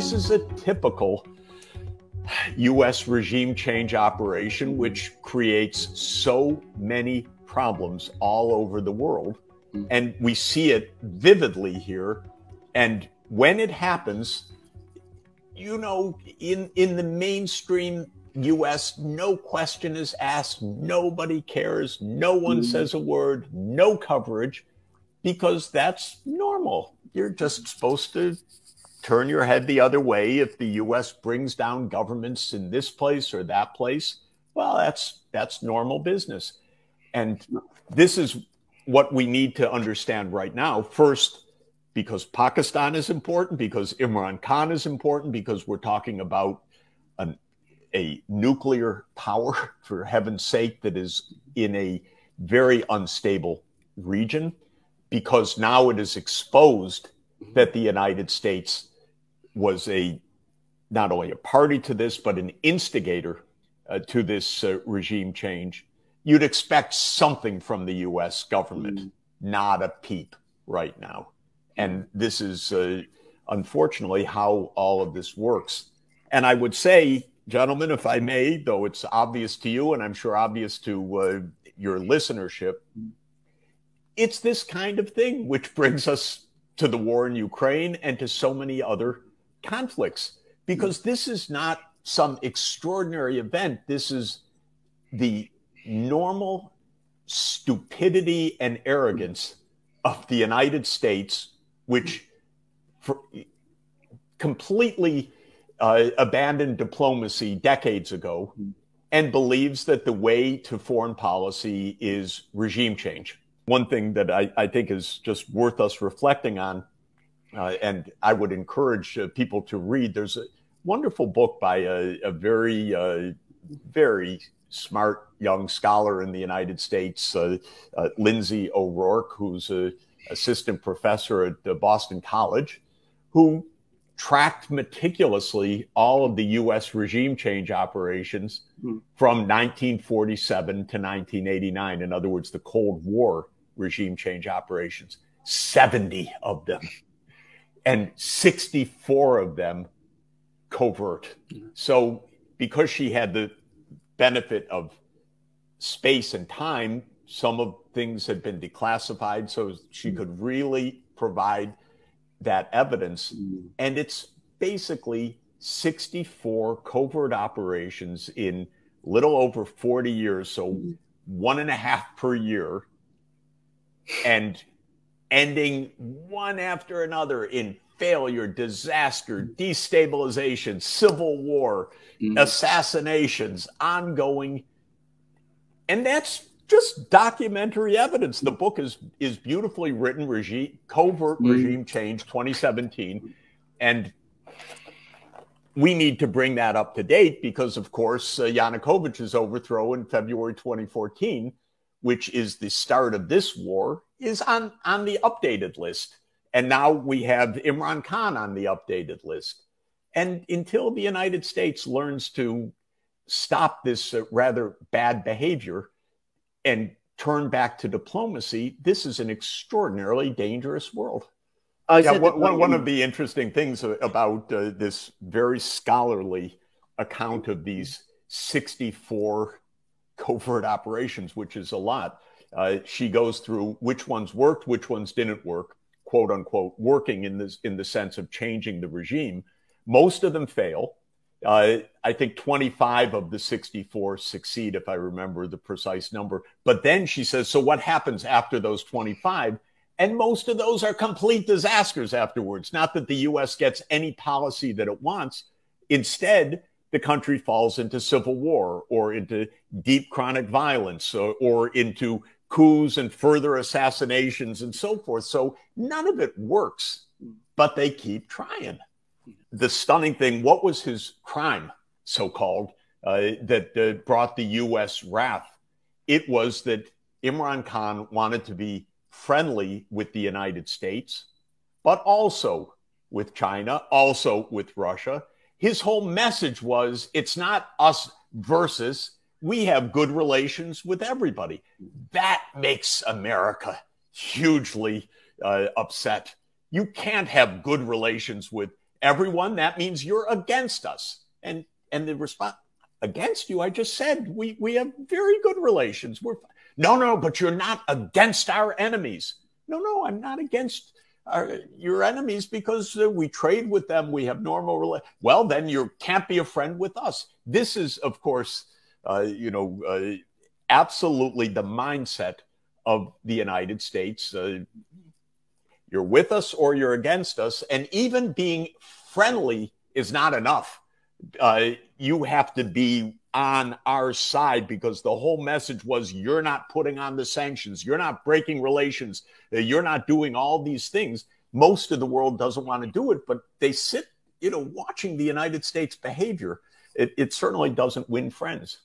This is a typical U.S. regime change operation, which creates so many problems all over the world. And we see it vividly here. And when it happens, you know, in the mainstream U.S., no question is asked. Nobody cares. No one says a word, no coverage, because that's normal. You're just supposed to turn your head the other way if the U.S. brings down governments in this place or that place. Well, that's normal business. And this is what we need to understand right now. First, because Pakistan is important, because Imran Khan is important, because we're talking about a nuclear power, for heaven's sake, that is in a very unstable region, because now it is exposed that the United States was not only a party to this, but an instigator to this regime change. You'd expect something from the U.S. government, not a peep right now. And this is, unfortunately, how all of this works. And I would say, gentlemen, if I may, though it's obvious to you, and I'm sure obvious to your listenership, it's this kind of thing which brings us to the war in Ukraine and to so many other conflicts, because this is not some extraordinary event. This is the normal stupidity and arrogance of the United States, which completely abandoned diplomacy decades ago and believes that the way to foreign policy is regime change. One thing that I think is just worth us reflecting on, and I would encourage people to read, there's a wonderful book by a very, very smart young scholar in the United States, Lindsay O'Rourke, who's an assistant professor at Boston College, who tracked meticulously all of the U.S. regime change operations from 1947 to 1989. In other words, the Cold War regime change operations, 70 of them, and 64 of them covert. So because she had the benefit of space and time, some of things had been declassified, so she could really provide that evidence. And it's basically 64 covert operations in little over 40 years, so 1.5 per year, and ending one after another in failure, disaster, destabilization, civil war, assassinations, ongoing. And that's just documentary evidence. The book is beautifully written, Covert Regime Change 2017. And we need to bring that up to date because, of course, Yanukovych's overthrow in February 2014, which is the start of this war, is on the updated list. And now we have Imran Khan on the updated list. And until the United States learns to stop this rather bad behavior and turn back to diplomacy, this is an extraordinarily dangerous world. One of the interesting things about this very scholarly account of these 64 covert operations, which is a lot, she goes through which ones worked, which ones didn't work, quote unquote, working in the sense of changing the regime. Most of them fail. I think 25 of the 64 succeed, if I remember the precise number. But then she says, so what happens after those 25? And most of those are complete disasters afterwards. Not that the U.S. gets any policy that it wants. Instead, the country falls into civil war or into deep chronic violence or into coups and further assassinations and so forth. So none of it works, but they keep trying. The stunning thing, what was his crime, so-called, that brought the U.S. wrath? It was that Imran Khan wanted to be friendly with the United States, but also with China, also with Russia. His whole message was, it's not us versus, we have good relations with everybody. That makes America hugely upset. You can't have good relations with everyone, that means you're against us. And the response, against you? I just said we have very good relations. No, but you're not against our enemies. No, I'm not against your enemies because we trade with them. We have normal relations. Well, then you can't be a friend with us. This is, of course, absolutely the mindset of the United States. You're with us or you're against us. And even being friendly is not enough. You have to be on our side, because the whole message was you're not putting on the sanctions, you're not breaking relations, you're not doing all these things. Most of the world doesn't want to do it, but they sit, watching the United States behavior. It certainly doesn't win friends.